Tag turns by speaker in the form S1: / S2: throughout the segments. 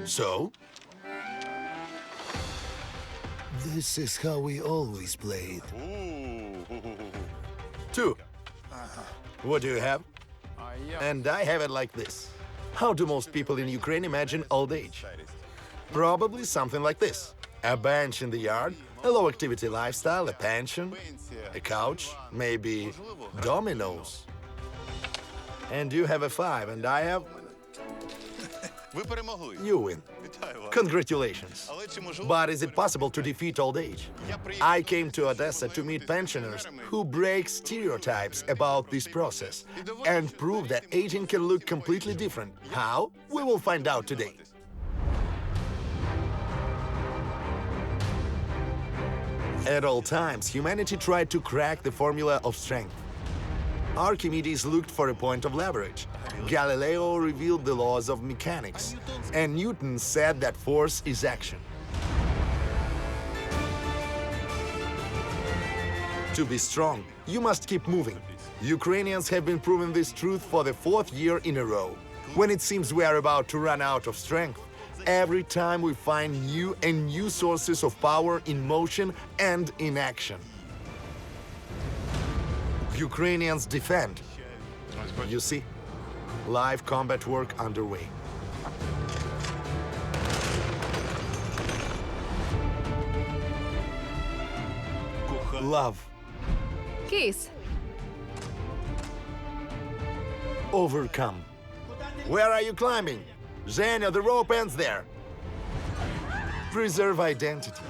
S1: So?
S2: This is how we always played.
S1: 2. What do you have? And I have it like this. How do most people in Ukraine imagine old age? Probably something like this. A bench in the yard, a low-activity lifestyle, a pension, a couch, maybe dominoes. And you have a 5, and I have... You win. Congratulations. But is it possible to defeat old age? I came to Odessa to meet pensioners who break stereotypes about this process and prove that aging can look completely different. How? We will find out today. At all times, humanity tried to crack the formula of strength. Archimedes looked for a point of leverage. Galileo revealed the laws of mechanics. And Newton said that force is action. To be strong, you must keep moving. Ukrainians have been proving this truth for the 4th year in a row. When it seems we are about to run out of strength, every time we find new and new sources of power in motion and in action. Ukrainians defend. You see, live combat work underway. Love.
S3: Kiss.
S1: Overcome. Where are you climbing? Zhenya, the rope ends there. Preserve identity.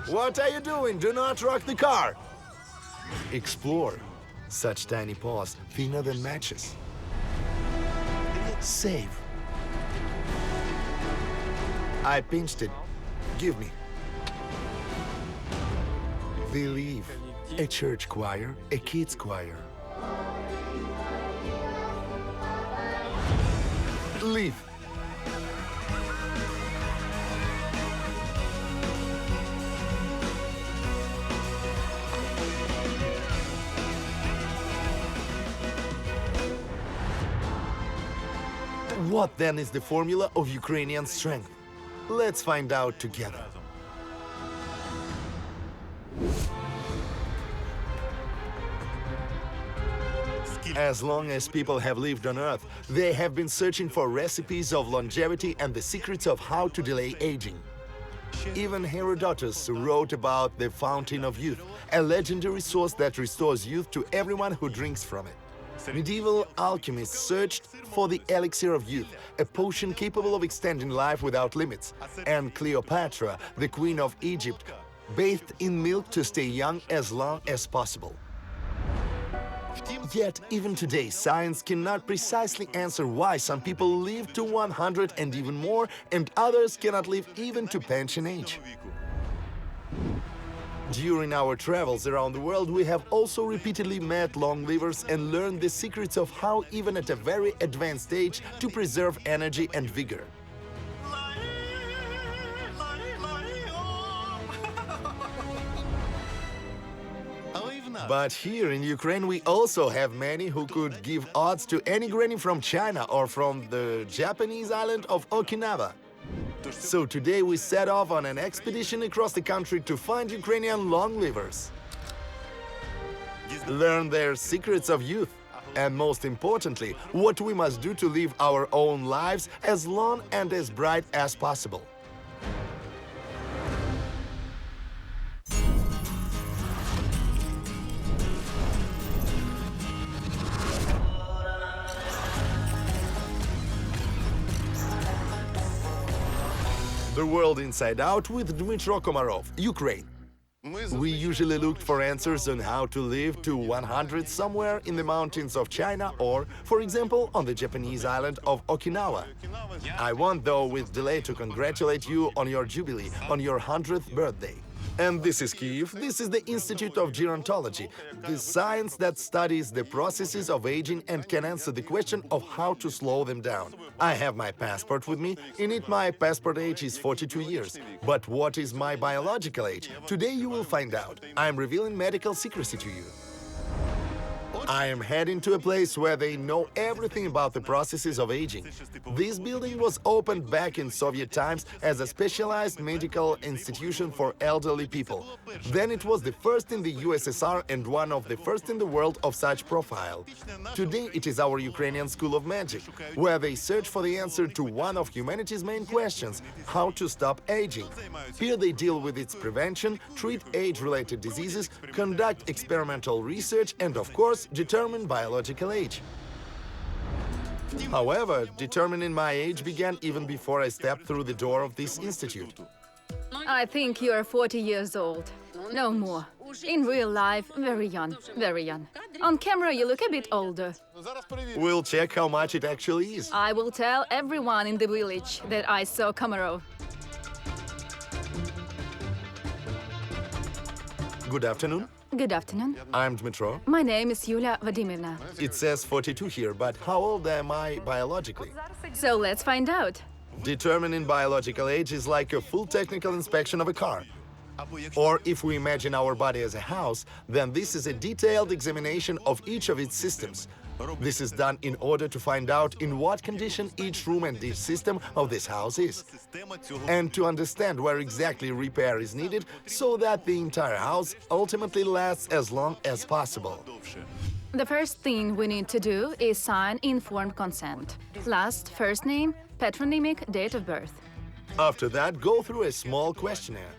S1: What are you doing? Do not rock the car. Explore. Such tiny paws, thinner than matches. Save. I pinched it. Give me. Believe. A church choir, a kids choir. Leave. What then is the formula of Ukrainian strength? Let's find out together. As long as people have lived on Earth, they have been searching for recipes of longevity and the secrets of how to delay aging. Even Herodotus wrote about the Fountain of Youth, a legendary source that restores youth to everyone who drinks from it. Medieval alchemists searched for the elixir of youth, a potion capable of extending life without limits. And Cleopatra, the queen of Egypt, bathed in milk to stay young as long as possible. Yet, even today, science cannot precisely answer why some people live to 100 and even more, and others cannot live even to pension age. During our travels around the world, we have also repeatedly met long livers and learned the secrets of how, even at a very advanced age, to preserve energy and vigor. But here in Ukraine, we also have many who could give odds to any granny from China or from the Japanese island of Okinawa. So today we set off on an expedition across the country to find Ukrainian long livers, learn their secrets of youth, and most importantly, what we must do to live our own lives as long and as bright as possible. The World Inside Out with Dmytro Komarov, Ukraine. We usually looked for answers on how to live to 100 somewhere in the mountains of China or, for example, on the Japanese island of Okinawa. I want, though, with delay to congratulate you on your jubilee, on your 100th birthday. And this is Kyiv, this is the Institute of Gerontology, the science that studies the processes of aging and can answer the question of how to slow them down. I have my passport with me. In it, my passport age is 42 years. But what is my biological age? Today you will find out. I'm revealing medical secrecy to you. I am heading to a place where they know everything about the processes of aging. This building was opened back in Soviet times as a specialized medical institution for elderly people. Then it was the first in the USSR and one of the first in the world of such profile. Today it is our Ukrainian School of Magic, where they search for the answer to one of humanity's main questions: how to stop aging. Here they deal with its prevention, treat age-related diseases, conduct experimental research, and of course, determine biological age. However, determining my age began even before I stepped through the door of this institute.
S3: I think you're 40 years old. No more. In real life, very young, very young. On camera, you look a bit older.
S1: We'll check how much it actually is.
S3: I will tell everyone in the village that I saw Komarov.
S1: Good afternoon.
S3: Good afternoon.
S1: I'm Dmytro.
S3: My name is Yulia Vladimirovna.
S1: It says 42 here, but how old am I biologically?
S3: So let's find out.
S1: Determining biological age is like a full technical inspection of a car. Or if we imagine our body as a house, then this is a detailed examination of each of its systems. This is done in order to find out in what condition each room and each system of this house is, and to understand where exactly repair is needed so that the entire house ultimately lasts as long as possible.
S3: The first thing we need to do is sign informed consent. Last, first name, patronymic, date of birth.
S1: After that, go through a small questionnaire.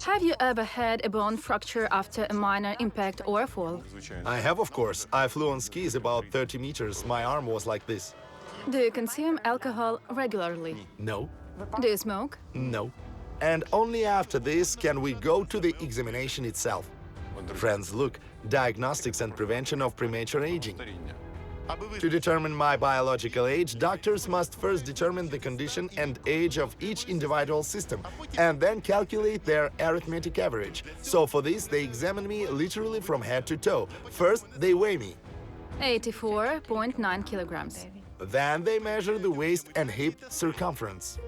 S3: Have you ever had a bone fracture after a minor impact or a fall?
S1: I have, of course. I flew on skis about 30 meters. My arm was like this.
S3: Do you consume alcohol regularly?
S1: No.
S3: Do you smoke?
S1: No. And only after this can we go to the examination itself. Friends, look, diagnostics and prevention of premature aging. To determine my biological age, doctors must first determine the condition and age of each individual system, and then calculate their arithmetic average. So for this, they examine me literally from head to toe. First, they weigh me.
S3: 84.9 kilograms.
S1: Then they measure the waist and hip circumference.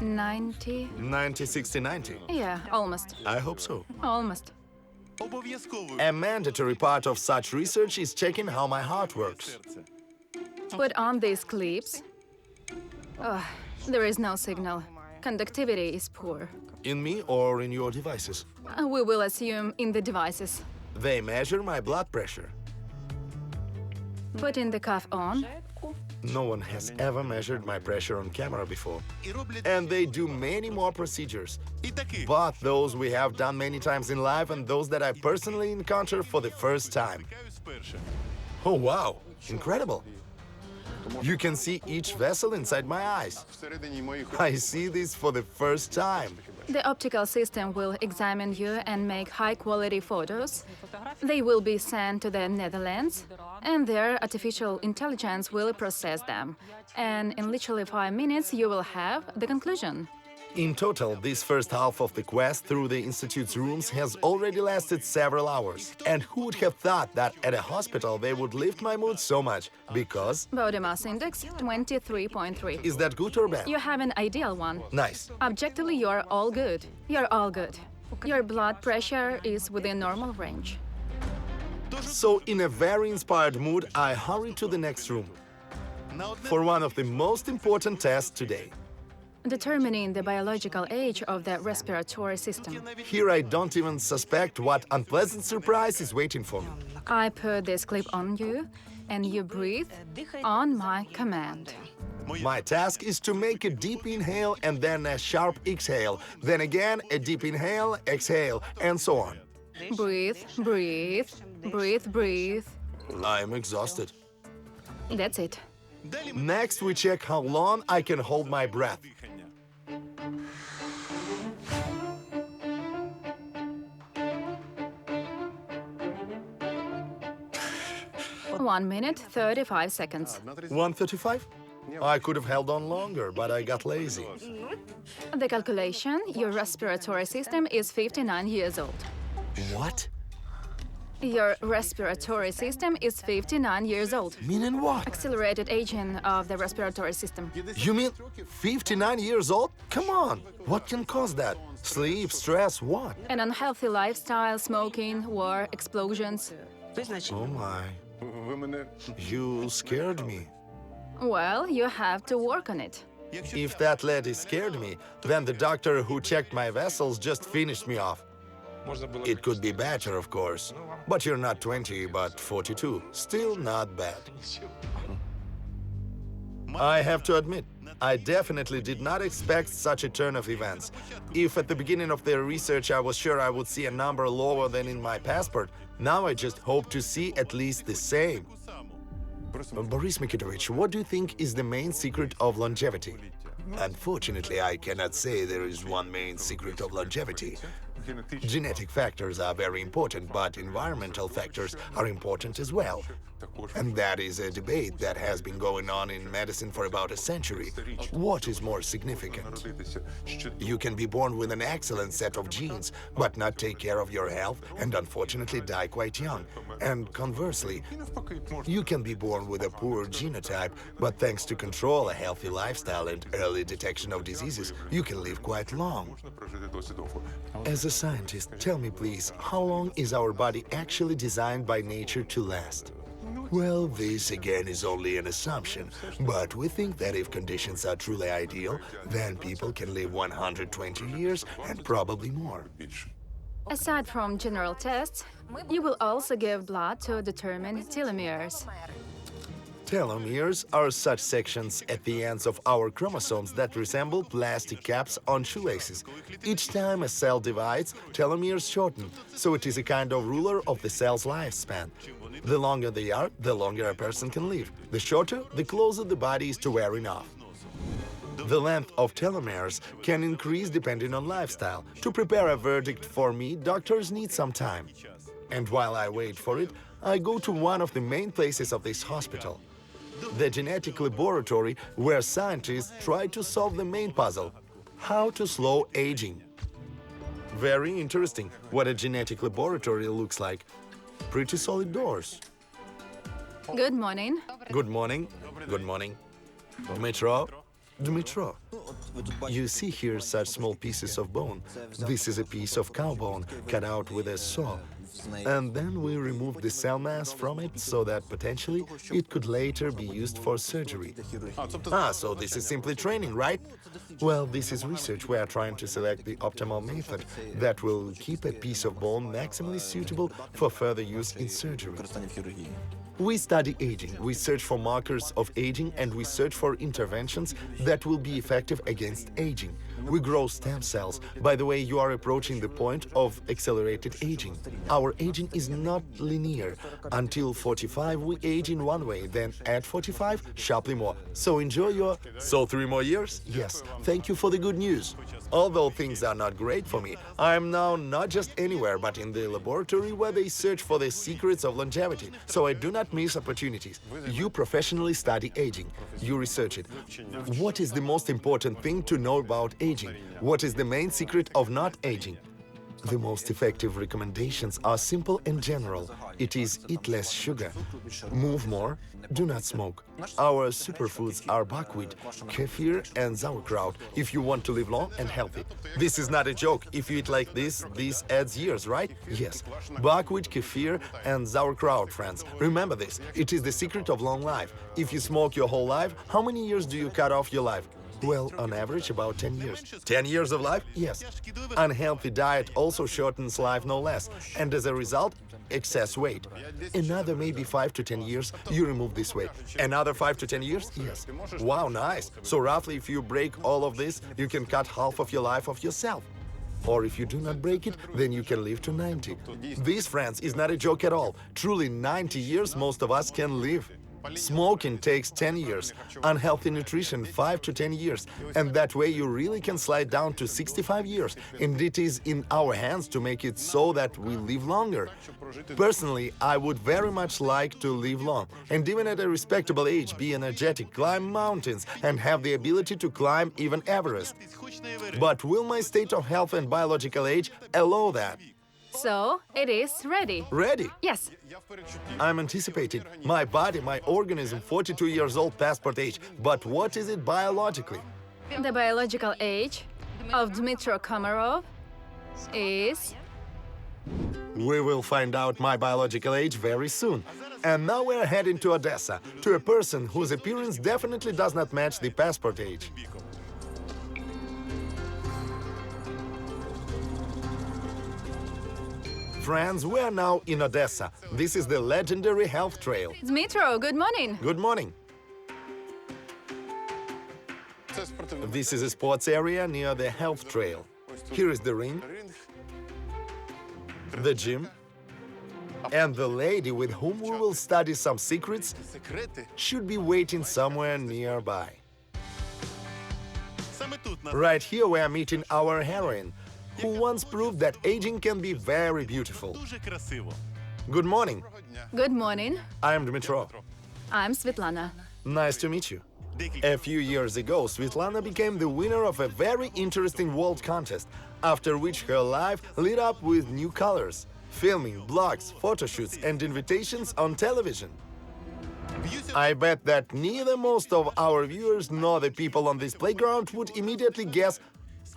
S3: 90.
S1: 90, 60, 90.
S3: Yeah, almost.
S1: I hope so.
S3: Almost.
S1: A mandatory part of such research is checking how my heart works.
S3: Put on these clips. Oh, there is no signal. Conductivity is poor.
S1: In me or in your devices?
S3: We will assume in the devices.
S1: They measure my blood pressure.
S3: Putting the cuff on.
S1: No one has ever measured my pressure on camera before. And they do many more procedures. But those we have done many times in life and those that I personally encounter for the first time. Oh, wow! Incredible! You can see each vessel inside my eyes. I see this for the first time.
S3: The optical system will examine you and make high-quality photos. They will be sent to the Netherlands, and their artificial intelligence will process them. And in literally 5 minutes, you will have the conclusion.
S1: In total, this first half of the quest through the Institute's rooms has already lasted several hours. And who would have thought that at a hospital they would lift my mood so much? Because...
S3: Body mass index 23.3.
S1: Is that good or bad?
S3: You have an ideal one.
S1: Nice.
S3: Objectively, you're all good. You're all good. Your blood pressure is within normal range.
S1: So, in a very inspired mood, I hurry to the next room for one of the most important tests today.
S3: Determining the biological age of the respiratory system.
S1: Here I don't even suspect what unpleasant surprise is waiting for me.
S3: I put this clip on you, and you breathe on my command.
S1: My task is to make a deep inhale and then a sharp exhale, then again a deep inhale, exhale, and so on.
S3: Breathe, breathe, breathe, breathe.
S1: I'm exhausted.
S3: That's it.
S1: Next, we check how long I can hold my breath.
S3: One minute, 35 seconds.
S1: 1:35? I could have held on longer, but I got lazy.
S3: The calculation, your respiratory system is 59 years old.
S1: What?
S3: Your respiratory system is 59 years old.
S1: Meaning what?
S3: Accelerated aging of the respiratory system.
S1: You mean 59 years old? Come on! What can cause that? Sleep, stress, what?
S3: An unhealthy lifestyle, smoking, war, explosions.
S1: Oh my. You scared me.
S3: Well, you have to work on it.
S1: If that lady scared me, then the doctor who checked my vessels just finished me off. It could be better, of course. But you're not 20, but 42. Still not bad. I have to admit, I definitely did not expect such a turn of events. If at the beginning of their research I was sure I would see a number lower than in my passport, now I just hope to see at least the same. Boris Mikitovich, what do you think is the main secret of longevity? Unfortunately, I cannot say there is one main secret of longevity. Genetic factors are very important, but environmental factors are important as well. And that is a debate that has been going on in medicine for about a century. What is more significant? You can be born with an excellent set of genes, but not take care of your health and unfortunately die quite young. And conversely, you can be born with a poor genotype, but thanks to control, a healthy lifestyle and early detection of diseases, you can live quite long. As a scientist, tell me please, how long is our body actually designed by nature to last? Well, this again is only an assumption, but we think that if conditions are truly ideal, then people can live 120 years and probably more.
S3: Aside from general tests, you will also give blood to determine telomeres.
S1: Telomeres are such sections at the ends of our chromosomes that resemble plastic caps on shoelaces. Each time a cell divides, telomeres shorten, so it is a kind of ruler of the cell's lifespan. The longer they are, the longer a person can live. The shorter, the closer the body is to wearing off. The length of telomeres can increase depending on lifestyle. To prepare a verdict for me, doctors need some time. And while I wait for it, I go to one of the main places of this hospital, the genetic laboratory, where scientists try to solve the main puzzle: how to slow aging. Very interesting what a genetic laboratory looks like. Pretty solid doors.
S3: Good morning.
S1: Good morning. Good morning. Dmytro. Dmytro. You see here such small pieces of bone. This is a piece of cow bone cut out with a saw. And then we removed the cell mass from it so that potentially it could later be used for surgery. So this is simply training, right? Well, this is research. We are trying to select the optimal method that will keep a piece of bone maximally suitable for further use in surgery. We study aging, we search for markers of aging, and we search for interventions that will be effective against aging. We grow stem cells. By the way, you are approaching the point of accelerated aging. Our aging is not linear. Until 45, we age in one way, then at 45, sharply more. So enjoy your... So 3 more years? Yes. Thank you for the good news. Although things are not great for me, I am now not just anywhere, but in the laboratory where they search for the secrets of longevity, so I do not miss opportunities. You professionally study aging. You research it. What is the most important thing to know about aging? What is the main secret of not aging? The most effective recommendations are simple and general. It is eat less sugar, move more, do not smoke. Our superfoods are buckwheat, kefir and sauerkraut if you want to live long and healthy. This is not a joke. If you eat like this adds years, right? Yes. Buckwheat, kefir and sauerkraut, friends. Remember this. It is the secret of long life. If you smoke your whole life, how many years do you cut off your life? Well, on average, about 10 years. 10 years of life? Yes. Unhealthy diet also shortens life no less, and as a result, excess weight. Another maybe 5 to 10 years, you remove this weight. Another 5 to 10 years? Yes. Wow, nice. So roughly, if you break all of this, you can cut half of your life off yourself. Or if you do not break it, then you can live to 90. This, friends, is not a joke at all. Truly, 90 years most of us can live. Smoking takes 10 years, unhealthy nutrition 5 to 10 years, and that way you really can slide down to 65 years, and it is in our hands to make it so that we live longer. Personally, I would very much like to live long, and even at a respectable age be energetic, climb mountains, and have the ability to climb even Everest. But will my state of health and biological age allow that?
S3: So, it is ready.
S1: Ready?
S3: Yes.
S1: I'm anticipating. My body, my organism, 42 years old, passport age. But what is it biologically?
S3: The biological age of Dmytro Komarov is...
S1: We will find out my biological age very soon. And now we're heading to Odessa, to a person whose appearance definitely does not match the passport age. Friends, we are now in Odessa. This is the legendary health trail.
S3: Dmytro, good morning.
S1: Good morning. This is a sports area near the health trail. Here is the ring, the gym, and the lady with whom we will study some secrets should be waiting somewhere nearby. Right here we are meeting our heroine, who once proved that aging can be very beautiful. Good morning.
S3: Good morning.
S1: I'm Dmytro.
S3: I'm Svitlana.
S1: Nice to meet you. A few years ago, Svitlana became the winner of a very interesting world contest, after which her life lit up with new colors, filming, blogs, photo shoots and invitations on television. I bet that neither most of our viewers nor the people on this playground would immediately guess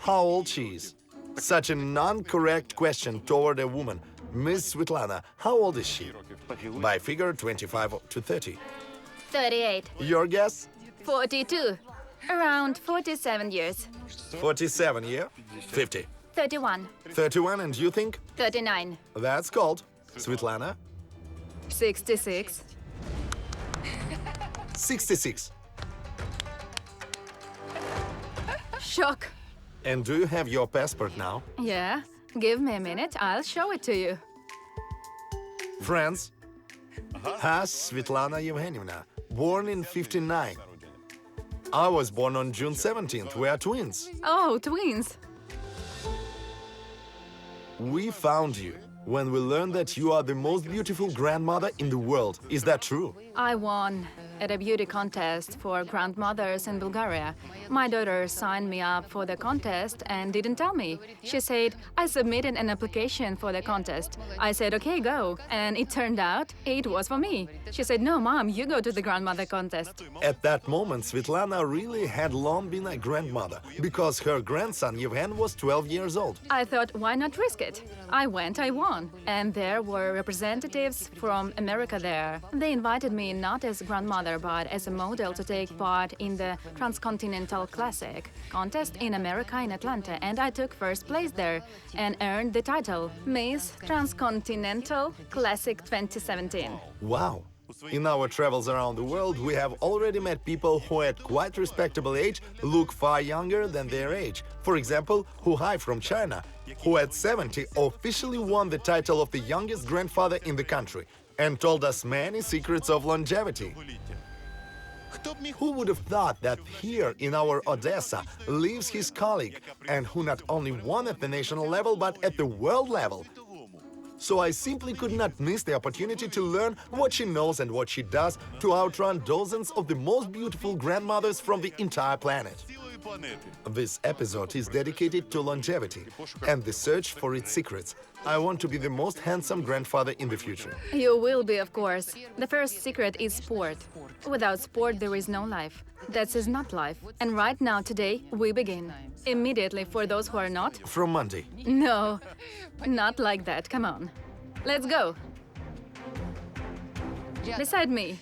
S1: how old she is. Such a non-correct question toward a woman. Miss Svitlana, how old is she? By figure 25 to 30.
S3: 38.
S1: Your guess?
S3: 42. Around 47 years.
S1: 47, yeah? 50.
S3: 31.
S1: 31, and you think?
S3: 39.
S1: That's called. Svitlana?
S3: 66.
S1: 66.
S3: Shock.
S1: And do you have your passport now?
S3: Yeah. Give me a minute, I'll show it to you.
S1: Friends, has Svitlana Yevgenievna, born in 59. I was born on June 17th. We are twins.
S3: Oh, twins.
S1: We found you when we learned that you are the most beautiful grandmother in the world. Is that true?
S3: I won at a beauty contest for grandmothers in Bulgaria. My daughter signed me up for the contest and didn't tell me. She said, I submitted an application for the contest. I said, okay, go. And it turned out it was for me. She said, no, Mom, you go to the grandmother contest.
S1: At that moment, Svitlana really had long been a grandmother, because her grandson Yevhen was 12 years old.
S3: I thought, why not risk it? I went, I won. And there were representatives from America there. They invited me not as grandmother, but as a model to take part in the Transcontinental Classic contest in America in Atlanta, and I took first place there and earned the title Miss Transcontinental Classic 2017.
S1: Wow! In our travels around the world, we have already met people who at quite respectable age look far younger than their age. For example, Hu Hai from China, who at 70 officially won the title of the youngest grandfather in the country and told us many secrets of longevity. Who would have thought that here in our Odessa lives his colleague, and who not only won at the national level but at the world level? So I simply could not miss the opportunity to learn what she knows and what she does to outrun dozens of the most beautiful grandmothers from the entire planet. This episode is dedicated to longevity and the search for its secrets. I want to be the most handsome grandfather in the future.
S3: You will be, of course. The first secret is sport. Without sport, there is no life. That is not life. And right now, today, we begin. Immediately, for those who are not.
S1: From Monday.
S3: No, not like that. Come on. Let's go. Beside me.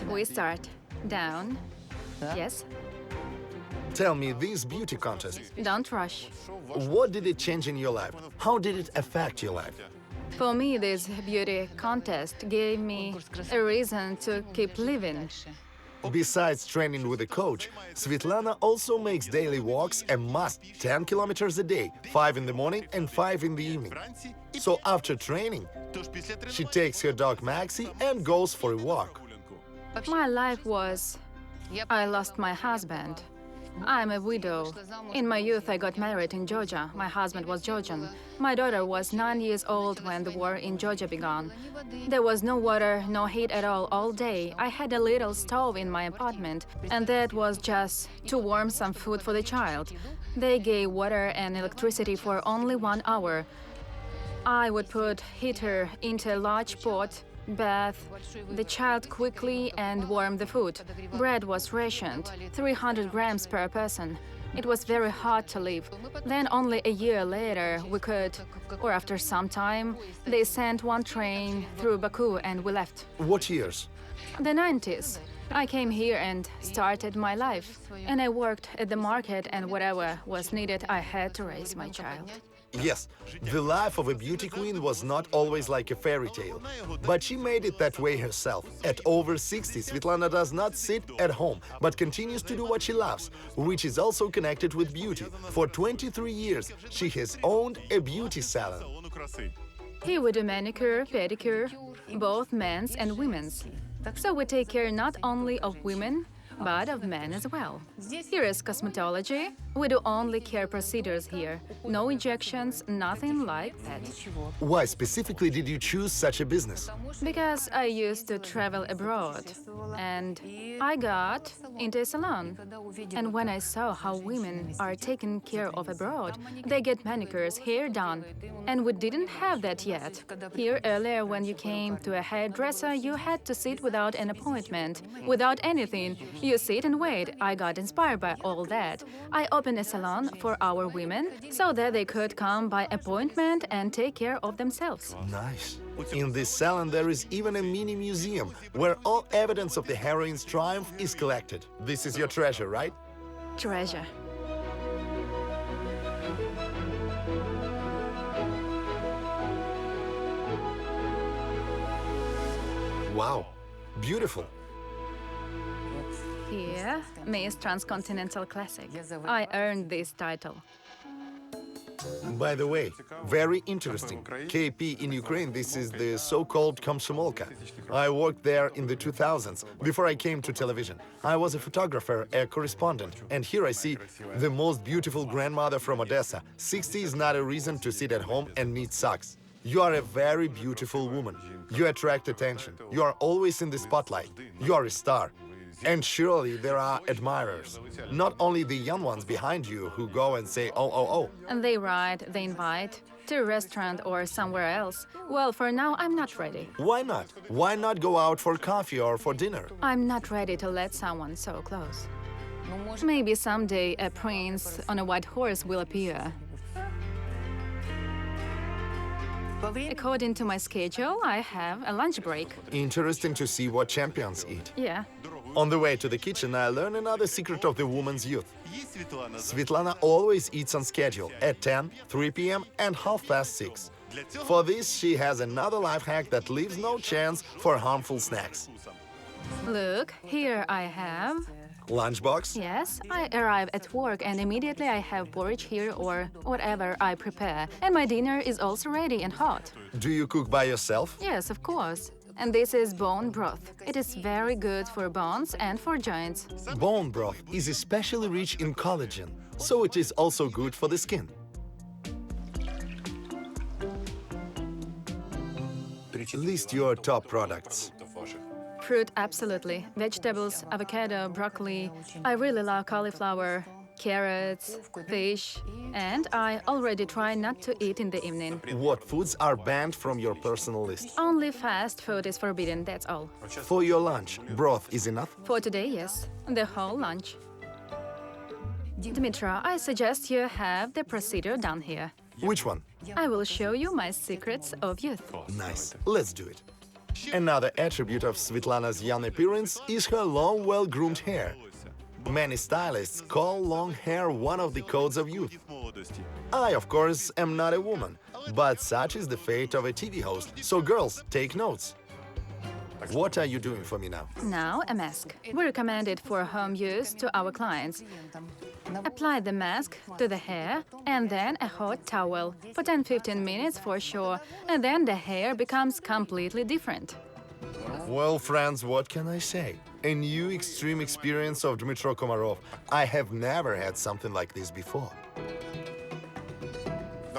S3: We start. Down. Yes.
S1: Tell me, this beauty contest,
S3: Don't rush.
S1: what did it change in your life? How did it affect your life?
S3: For me, this beauty contest gave me a reason to keep living.
S1: Besides training with a coach, Svitlana also makes daily walks, a must, 10 kilometers a day, 5 in the morning and 5 in the evening. So after training, she takes her dog Maxi and goes for a walk.
S3: My life was... I lost my husband. I'm a widow. In my youth, I got married in Georgia. My husband was Georgian. My daughter was 9 years old when the war in Georgia began. There was no water, no heat at all day. I had a little stove in my apartment, and that was just to warm some food for the child. They gave water and electricity for only 1 hour. I would put heater into a large pot bath the child quickly and warm the food. Bread was rationed, 300 grams per person. It was very hard to live. Then only a year later we could, or after some time, they sent one train through Baku and we left.
S1: What years?
S3: The 90s. I came here and started my life. And I worked at the market, and whatever was needed, I had to raise my child.
S1: Yes, the life of a beauty queen was not always like a fairy tale, but she made it that way herself. At over 60, Svitlana does not sit at home, but continues to do what she loves, which is also connected with beauty. For 23 years, she has owned a beauty salon.
S3: Here we do manicure, pedicure, both men's and women's. So we take care not only of women, but of men as well. Here is cosmetology. We do only care procedures here. No injections, nothing like that.
S1: Why specifically did you choose such a business?
S3: Because I used to travel abroad, and I got into a salon. And when I saw how women are taken care of abroad, they get manicures, hair done. And we didn't have that yet. Here earlier, when you came to a hairdresser, you had to sit without an appointment, without anything. You sit and wait. I got inspired by all that. I opened a salon for our women so that they could come by appointment and take care of themselves.
S1: Nice. In this salon there is even a mini museum where all evidence of the heroine's triumph is collected. This is your treasure, right?
S3: Treasure.
S1: Wow, beautiful.
S3: Here, Miss Transcontinental Classic. I earned this title.
S1: By the way, very interesting. KP in Ukraine, this is the so-called Komsomolka. I worked there in the 2000s, before I came to television. I was a photographer, a correspondent, and here I see the most beautiful grandmother from Odessa. 60 is not a reason to sit at home and knit socks. You are a very beautiful woman. You attract attention. You are always in the spotlight. You are a star. And surely there are admirers. Not only the young ones behind you who go and say, oh, oh, oh.
S3: And they write, they invite to a restaurant or somewhere else. Well, for now, I'm not ready.
S1: Why not? Why not go out for coffee or for dinner?
S3: I'm not ready to let someone so close. Maybe someday a prince on a white horse will appear. According to my schedule, I have a lunch break.
S1: Interesting to see what champions eat.
S3: Yeah.
S1: On the way to the kitchen, I learned another secret of the woman's youth. Svitlana always eats on schedule at 10, 3 p.m. and 6:30. For this, she has another life hack that leaves no chance for harmful snacks.
S3: Look, here I have...
S1: Lunchbox?
S3: Yes, I arrive at work and immediately I have porridge here or whatever I prepare. And my dinner is also ready and hot.
S1: Do you cook by yourself?
S3: Yes, of course. And this is bone broth. It is very good for bones and for joints.
S1: Bone broth is especially rich in collagen, so it is also good for the skin. List your top products.
S3: Fruit, absolutely. Vegetables, avocado, broccoli. I really love cauliflower, carrots, fish, and I already try not to eat in the evening.
S1: What foods are banned from your personal list?
S3: Only fast food is forbidden, that's all.
S1: For your lunch, broth is enough?
S3: For today, yes. The whole lunch. Dmytro, I suggest you have the procedure done here.
S1: Which one?
S3: I will show you my secrets of youth.
S1: Nice. Let's do it. Another attribute of Svitlana's young appearance is her long, well-groomed hair. Many stylists call long hair one of the codes of youth. I, of course, am not a woman, but such is the fate of a TV host, so girls, take notes. What are you doing for me now?
S3: Now, a mask. We recommend it for home use to our clients. Apply the mask to the hair and then a hot towel for 10-15 minutes for sure, and then the hair becomes completely different.
S1: Well, friends, what can I say? A new extreme experience of Dmytro Komarov. I have never had something like this before.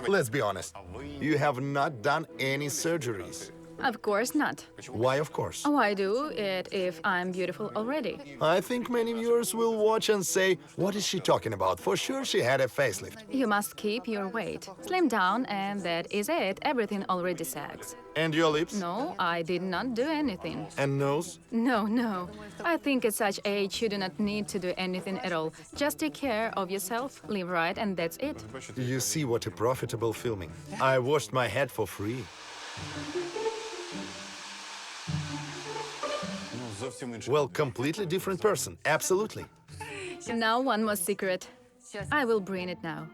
S1: Let's be honest, you have not done any surgeries.
S3: Of course not.
S1: Why, of course?
S3: Why do it if I'm beautiful already?
S1: I think many viewers will watch and say, what is she talking about? For sure she had a facelift.
S3: You must keep your weight. Slim down, and that is it. Everything already sags.
S1: And your lips?
S3: No, I did not do anything.
S1: And nose?
S3: No. I think at such age you do not need to do anything at all. Just take care of yourself, live right, and that's it.
S1: You see what a profitable filming. I washed my head for free. Well, completely different person, absolutely.
S3: Now one more secret. I will bring it now.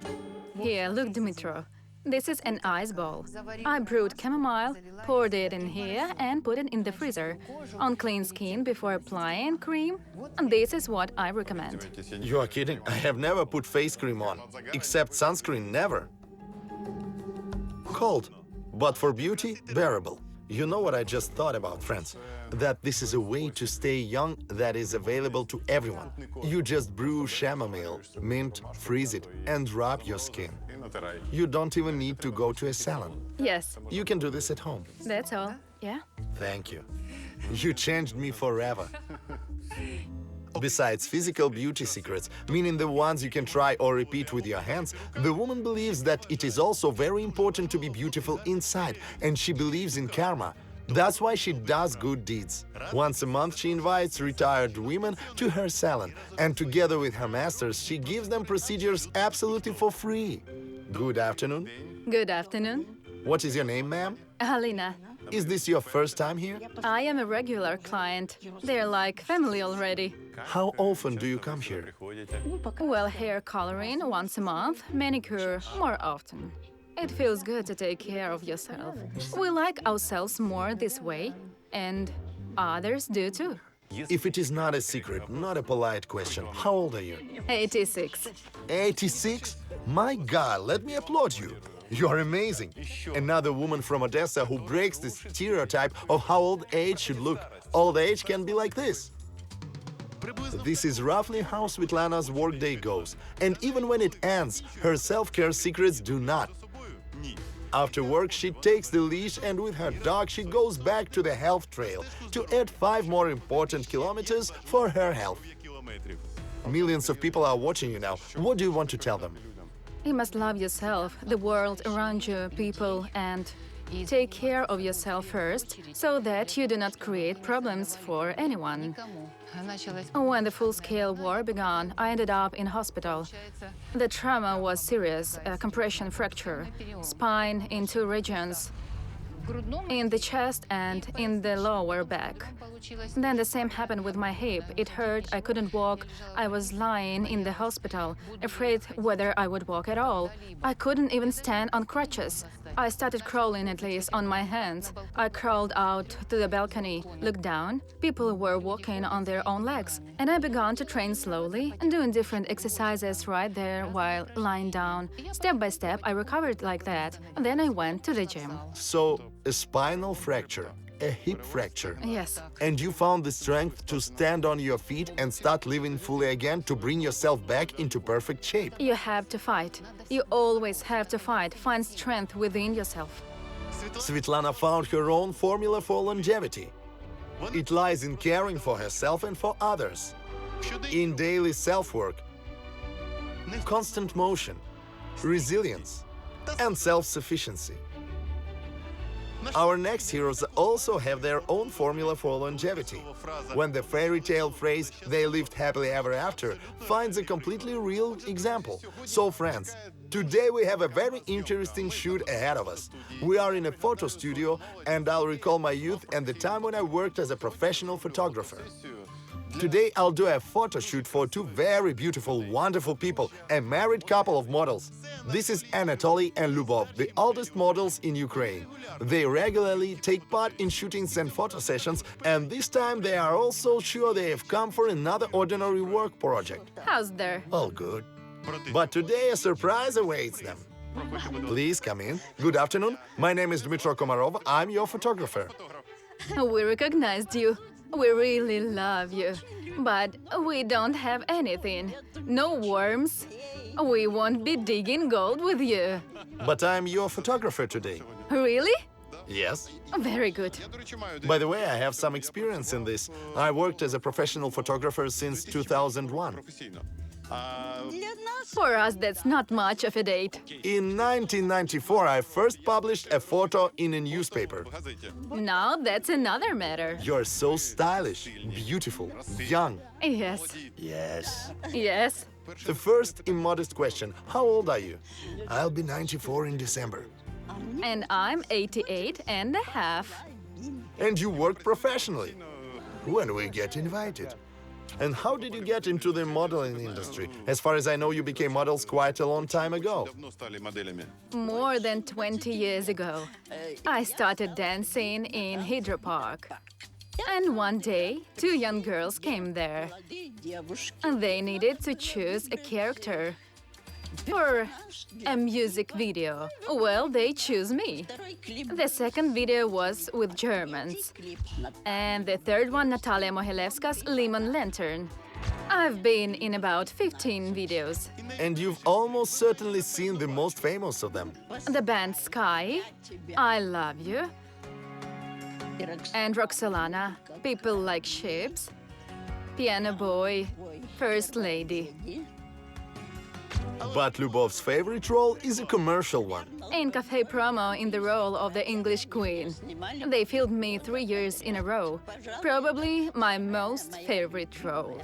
S3: Here, look, Dmytro. This is an ice ball. I brewed chamomile, poured it in here, and put it in the freezer. On clean skin before applying cream. And this is what I recommend.
S1: You are kidding? I have never put face cream on. Except sunscreen, never. Cold, but for beauty, bearable. You know what I just thought about, friends? That this is a way to stay young that is available to everyone. You just brew chamomile, mint, freeze it, and rub your skin. You don't even need to go to a salon.
S3: Yes,
S1: You can do this at home.
S3: that's all. Yeah?
S1: Thank you. You changed me forever. Besides physical beauty secrets, meaning the ones you can try or repeat with your hands, the woman believes that it is also very important to be beautiful inside, and she believes in karma. That's why she does good deeds. Once a month she invites retired women to her salon, and together with her masters she gives them procedures absolutely for free. Good afternoon.
S3: Good afternoon.
S1: What is your name, ma'am?
S3: Halina.
S1: Is this your first time here?
S3: I am a regular client. They're like family already.
S1: How often do you come here?
S3: Well, hair coloring once a month, manicure more often. It feels good to take care of yourself. We like ourselves more this way, and others do too.
S1: If it is not a secret, not a polite question, how old are you?
S3: 86.
S1: 86? My God, let me applaud you. You are amazing. Another woman from Odessa who breaks the stereotype of how old age should look. Old age can be like this. This is roughly how Svitlana's workday goes. And even when it ends, her self-care secrets do not. After work, she takes the leash and with her dog she goes back to the health trail to add 5 more important kilometers for her health. Millions of people are watching you now. What do you want to tell them?
S3: You must love yourself, the world around you, people, and take care of yourself first, so that you do not create problems for anyone. When the full-scale war began, I ended up in hospital. The trauma was serious, a compression fracture, spine in 2 regions, in the chest and in the lower back. Then the same happened with my hip. It hurt, I couldn't walk. I was lying in the hospital, afraid whether I would walk at all. I couldn't even stand on crutches. I started crawling, at least on my hands. I crawled out to the balcony, looked down. People were walking on their own legs. And I began to train slowly and doing different exercises right there while lying down. Step by step, I recovered like that. And then I went to the gym.
S1: So, a spinal fracture, a hip fracture.
S3: Yes.
S1: And you found the strength to stand on your feet and start living fully again to bring yourself back into perfect shape.
S3: You have to fight. You always have to fight. Find strength within yourself.
S1: Svitlana found her own formula for longevity. It lies in caring for herself and for others, in daily self-work, constant motion, resilience, and self-sufficiency. Our next heroes also have their own formula for longevity. When the fairy tale phrase "they lived happily ever after" finds a completely real example. So friends, today we have a very interesting shoot ahead of us. We are in a photo studio and I'll recall my youth and the time when I worked as a professional photographer. Today I'll do a photo shoot for 2 very beautiful, wonderful people, a married couple of models. This is Anatoly and Lubov, the oldest models in Ukraine. They regularly take part in shootings and photo sessions, and this time they are also sure they have come for another ordinary work project.
S3: How's there?
S1: All good. But today a surprise awaits them. Please come in. Good afternoon. My name is Dmytro Komarov. I'm your photographer.
S3: We recognized you. We really love you. But we don't have anything. No worms. We won't be digging gold with you.
S1: But I'm your photographer today.
S3: Really?
S1: Yes.
S3: Very good.
S1: By the way, I have some experience in this. I worked as a professional photographer since 2001.
S3: For us, that's not much of a date.
S1: In 1994, I first published a photo in a newspaper.
S3: Now that's another matter.
S1: You're so stylish, beautiful, young.
S3: Yes.
S2: Yes.
S3: Yes.
S1: The first immodest question, how old are you?
S2: I'll be 94 in December.
S3: And I'm 88 and a half.
S1: And you work professionally.
S2: When we get invited.
S1: And how did you get into the modeling industry? As far as I know, you became models quite a long time ago.
S3: More than 20 years ago, I started dancing in Hydro Park. And one day, two young girls came there. And they needed to choose a character for a music video. Well, they chose me. The second video was with Germans. And the third one, Natalia Mohilevska's Lemon Lantern. I've been in about 15 videos.
S1: And you've almost certainly seen the most famous of them.
S3: The band Sky, I Love You, and Roxolana, People Like Ships, Piano Boy, First Lady.
S1: But Lubov's favorite role is a commercial one.
S3: In Cafe Promo in the role of the English Queen. They filmed me 3 years in a row. Probably my most favorite role.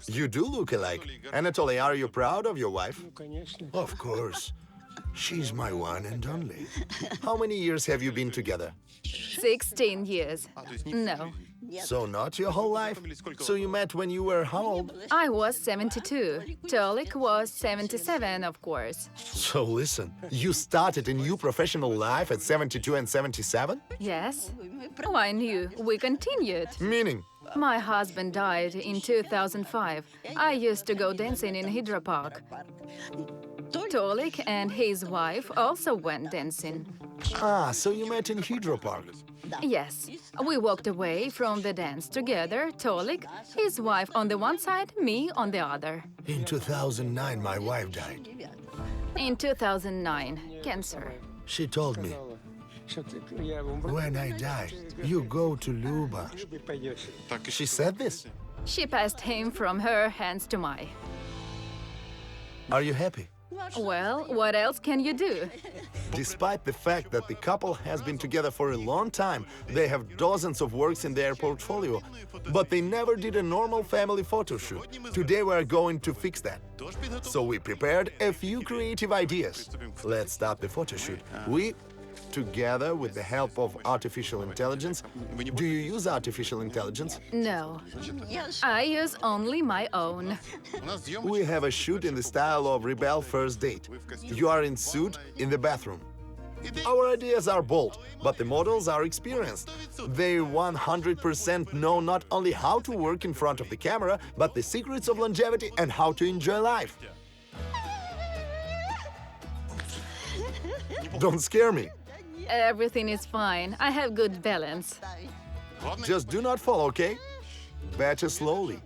S1: You do look alike. Anatoly, are you proud of your wife?
S2: Of course. She's my one and only.
S1: How many years have you been together?
S3: 16 years. No,
S1: So not your whole life? So you met when you were how old?
S3: I was 72. Tolik was 77, of course.
S1: So listen, you started a new professional life at 72 and 77?
S3: Yes? Why new? We continued.
S1: Meaning?
S3: My husband died in 2005. I used to go dancing in Hydro Park. Tolik and his wife also went dancing.
S1: Ah, so you met in Hydro Park.
S3: Yes, we walked away from the dance together, Tolik, his wife on the one side, me on the other.
S2: In 2009, my wife died.
S3: In 2009, cancer.
S2: She told me, when I die, you go to Luba.
S1: She said this?
S3: She passed him from her hands to mine.
S1: Are you happy?
S3: Well, what else can you do?
S1: Despite the fact that the couple has been together for a long time, they have dozens of works in their portfolio, but they never did a normal family photo shoot. Today we are going to fix that. So we prepared a few creative ideas. Let's start the photo shoot. We, together with the help of artificial intelligence. Do you use artificial intelligence?
S3: No, I use only my own.
S1: We have a shoot in the style of Rebel First Date. You are in suit in the bathroom. Our ideas are bold, but the models are experienced. They 100% know not only how to work in front of the camera, but the secrets of longevity and how to enjoy life. Don't scare me.
S3: Everything is fine. I have good balance.
S1: Just do not fall, okay? Better slowly.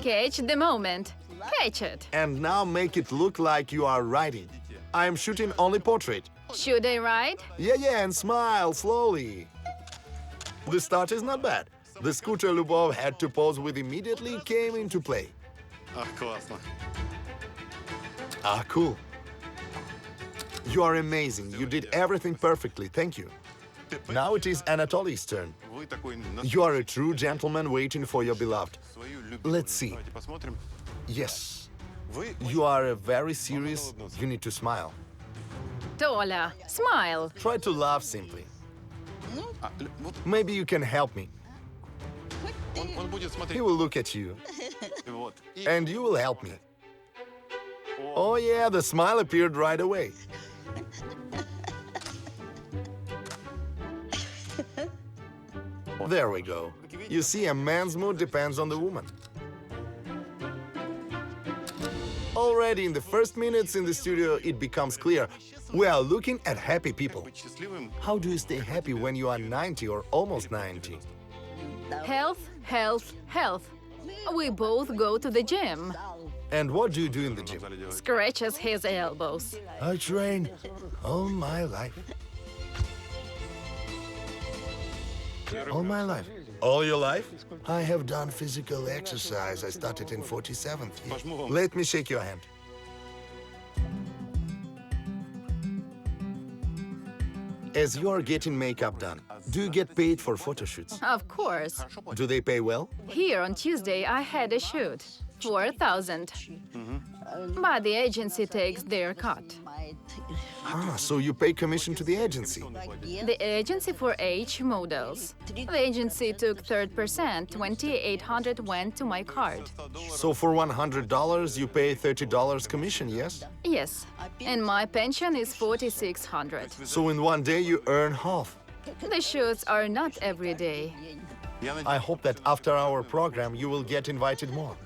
S3: Catch the moment. Catch it.
S1: And now make it look like you are riding. I am shooting only portrait.
S3: Should I ride?
S1: Yeah, and smile slowly. The start is not bad. The scooter Lubov had to pose with immediately came into play. Ah, cool. You are amazing. You did everything perfectly. Thank you. Now it is Anatoly's turn. You are a true gentleman waiting for your beloved. Let's see. Yes. You are a very serious. You need to smile.
S3: Tola, smile.
S1: Try to laugh simply. Maybe you can help me. He will look at you. And you will help me. Oh yeah, the smile appeared right away. There we go. You see, a man's mood depends on the woman. Already in the first minutes in the studio, it becomes clear. We are looking at happy people. How do you stay happy when you are 90 or almost 90?
S3: Health, health, health. We both go to the gym.
S1: And what do you do in the gym?
S3: Scratches his elbows.
S2: I train all my life. All my life.
S1: All your life?
S2: I have done physical exercise. I started in 47th year.
S1: Let me shake your hand. As you're getting makeup done, do you get paid for photo shoots?
S3: Of course.
S1: Do they pay well?
S3: Here on Tuesday, I had a shoot. 4,000. But the agency takes their cut.
S1: Ah, so you pay commission to the agency.
S3: The agency for H models. The agency took 3%. 2,800 went to my card.
S1: So for $100, you pay $30 commission, yes?
S3: Yes. And my pension is 4,600.
S1: So in one day you earn half.
S3: The shoots are not every day.
S1: I hope that after our program you will get invited more.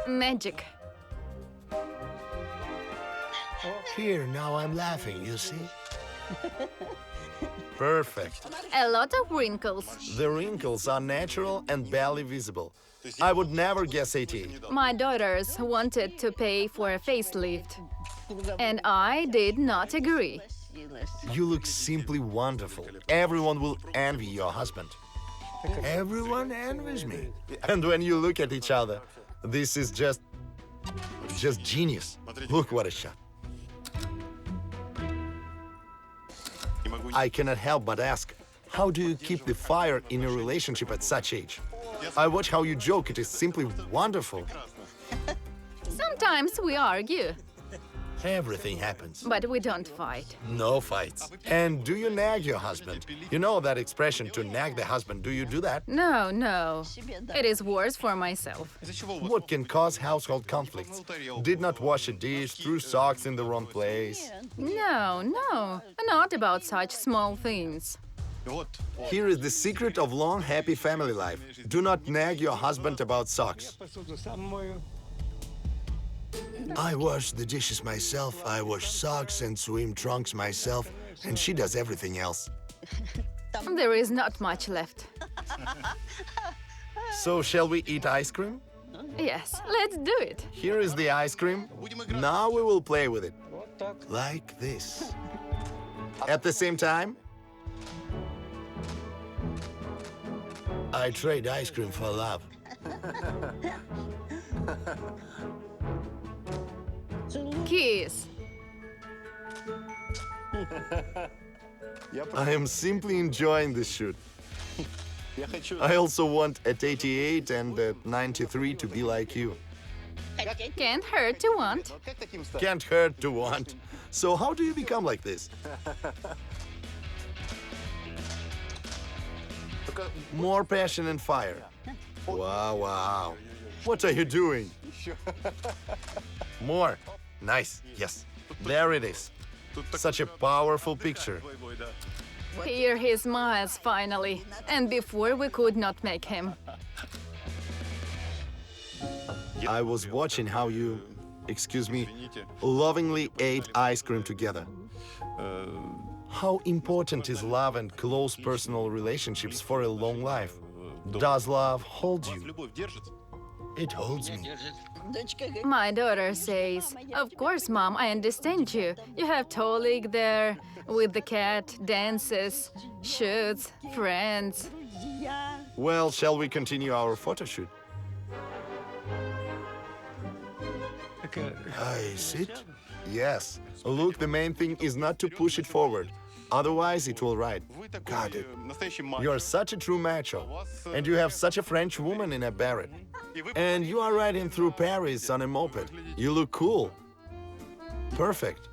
S3: Magic.
S2: Here, now I'm laughing, you see?
S1: Perfect.
S3: A lot of wrinkles.
S1: The wrinkles are natural and barely visible. I would never guess 88.
S3: My daughters wanted to pay for a facelift, and I did not agree.
S1: You look simply wonderful. Everyone will envy your husband.
S2: Everyone envies me.
S1: And when you look at each other, this is just genius. Look what a shot. I cannot help but ask, how do you keep the fire in a relationship at such age? I watch how you joke, it is simply wonderful.
S3: Sometimes we argue,
S2: Everything happens.
S3: but we don't fight.
S1: No fights. And do you nag your husband? You know that expression, to nag the husband, do you do that?
S3: No, no. It is worse for myself.
S1: What can cause household conflicts? Did not wash a dish, threw socks in the wrong place.
S3: No, no. Not about such small things.
S1: Here is the secret of long, happy family life. Do not nag your husband about socks.
S2: I wash the dishes myself, I wash socks and swim trunks myself, and she does everything else.
S3: There is not much left.
S1: So shall we eat ice cream?
S3: Yes, let's do it.
S1: Here is the ice cream. Now we will play with it.
S2: Like this.
S1: At the same time,
S2: I trade ice cream for love.
S3: Kiss.
S1: I am simply enjoying this shoot. I also want at 88 and at 93 to be like you.
S3: Can't hurt to want.
S1: Can't hurt to want. So how do you become like this? More passion and fire. Wow, wow. What are you doing? More. Nice. Yes. There it is. Such a powerful picture.
S3: Here he smiles finally, and before we could not make him.
S1: I was watching how you, excuse me, lovingly ate ice cream together. How important is love and close personal relationships for a long life? Does love hold you?
S2: It holds me.
S3: My daughter says, "Of course, Mom, I understand you. You have Tolik there with the cat, dances, shoots, friends."
S1: Well, shall we continue our photo shoot?
S2: I sit.
S1: Yes. Look, the main thing is not to push it forward. Otherwise, it will ride.
S2: Got it.
S1: You're such a true macho. And you have such a French woman in a beret. And you are riding through Paris on a moped. You look cool. Perfect.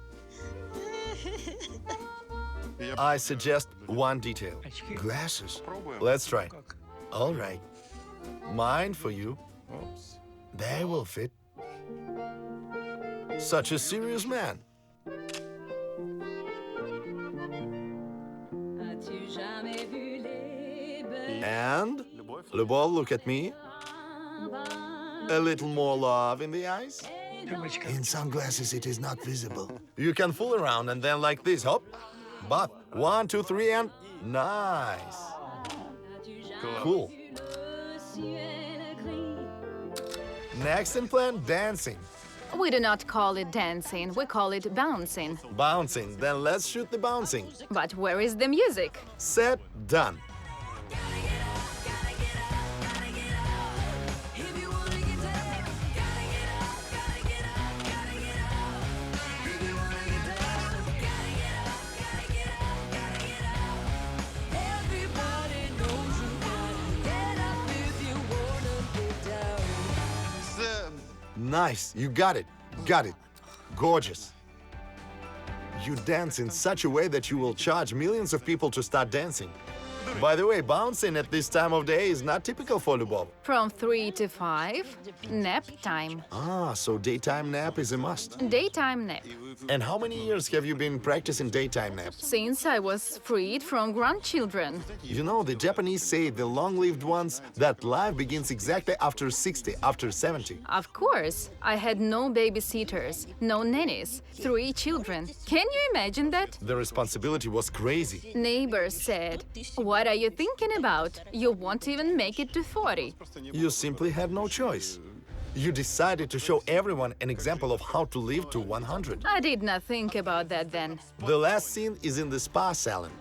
S1: I suggest one detail.
S2: Glasses.
S1: Let's try.
S2: All right.
S1: Mine for you.
S2: They will fit.
S1: Such a serious man. And, Любовь, look at me. A little more love in the eyes.
S2: In sunglasses, it is not visible.
S1: You can fool around and then like this, hop. But 1, 2, 3, and nice. Cool. Next in plan, dancing.
S3: We do not call it dancing, we call it bouncing.
S1: Bouncing, then let's shoot the bouncing.
S3: But where is the music?
S1: Set, done. Nice, you got it. Got it. Gorgeous. You dance in such a way that you will charge millions of people to start dancing. By the way, bouncing at this time of day is not typical for Lubov.
S3: From 3 to 5, nap time.
S1: Ah, so daytime nap is a must.
S3: Daytime nap.
S1: And how many years have you been practicing daytime nap?
S3: Since I was freed from grandchildren.
S1: You know, the Japanese say, the long-lived ones, that life begins exactly after 60, after 70.
S3: Of course, I had no babysitters, no nannies, 3 children. Can you imagine that?
S1: The responsibility was crazy.
S3: Neighbors said, "What are you thinking about? You won't even make it to 40.
S1: You simply had no choice. You decided to show everyone an example of how to live to 100.
S3: I did not think about that then.
S1: The last scene is in the spa salon.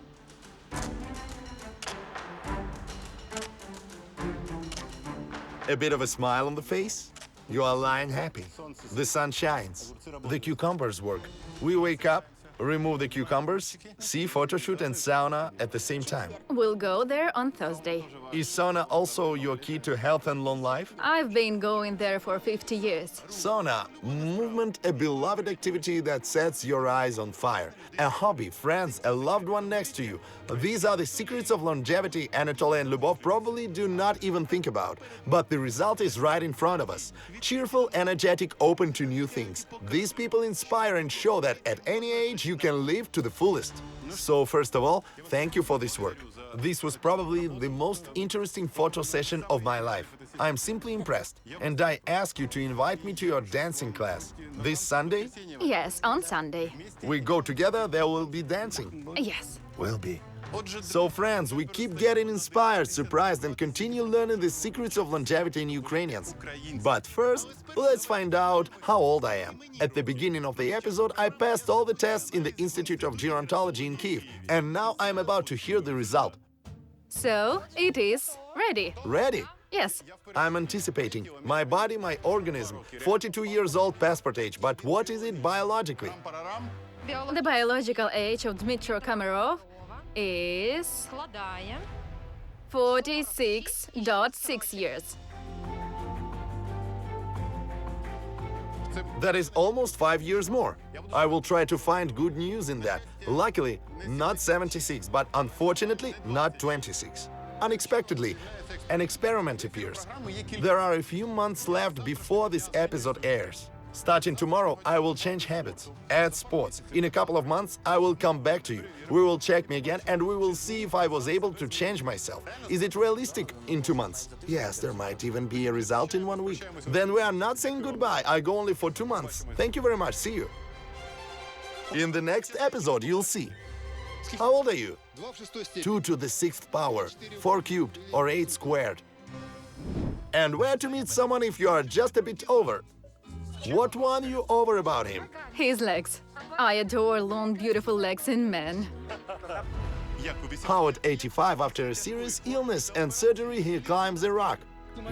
S1: A bit of a smile on the face. You are lying happy. The sun shines. The cucumbers work. We wake up, remove the cucumbers, see photo shoot and sauna at the same time.
S3: We'll go there on Thursday.
S1: Is sauna also your key to health and long life?
S3: I've been going there for 50 years.
S1: Sauna, movement, a beloved activity that sets your eyes on fire. A hobby, friends, a loved one next to you. These are the secrets of longevity Anatoly and Lubov probably do not even think about. But the result is right in front of us. Cheerful, energetic, open to new things. These people inspire and show that at any age you can live to the fullest. So first of all, thank you for this work. This was probably the most interesting photo session of my life. I'm simply impressed, and I ask you to invite me to your dancing class. This Sunday?
S3: Yes, on Sunday.
S1: We go together, there will be dancing.
S3: Yes.
S1: Will be. So friends, we keep getting inspired, surprised, and continue learning the secrets of longevity in Ukrainians. But first, let's find out how old I am. At the beginning of the episode, I passed all the tests in the Institute of Gerontology in Kiev, and now I'm about to hear the result.
S3: So, it is ready.
S1: Ready?
S3: Yes.
S1: I'm anticipating. My body, my organism. 42 years old passport age, but what is it biologically?
S3: The biological age of Dmytro Komarov is 46.6 years.
S1: That is almost 5 years more. I will try to find good news in that. Luckily, not 76, but unfortunately, not 26. Unexpectedly, an experiment appears. There are a few months left before this episode airs. Starting tomorrow, I will change habits, add sports. In a couple of months, I will come back to you. We will check me again and we will see if I was able to change myself. Is it realistic in 2 months? Yes, there might even be a result in 1 week. Then we are not saying goodbye. I go only for 2 months. Thank you very much. See you. In the next episode, you'll see. How old are you? 2 to the 6th power, 4 cubed, or 8 squared. And where to meet someone if you are just a bit over? What won you over about him?
S3: His legs. I adore long, beautiful legs in men.
S1: How at 85, after a serious illness and surgery, he climbs a rock.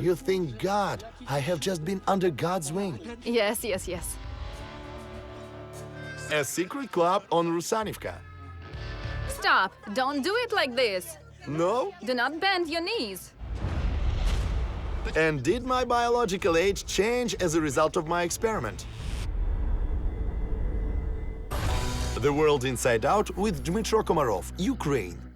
S1: You think, God, I have just been under God's wing.
S3: Yes, yes, yes.
S1: A secret club on Rusanivka.
S3: Stop! Don't do it like this!
S1: No?
S3: Do not bend your knees!
S1: And did my biological age change as a result of my experiment? The World Inside Out with Dmytro Komarov, Ukraine.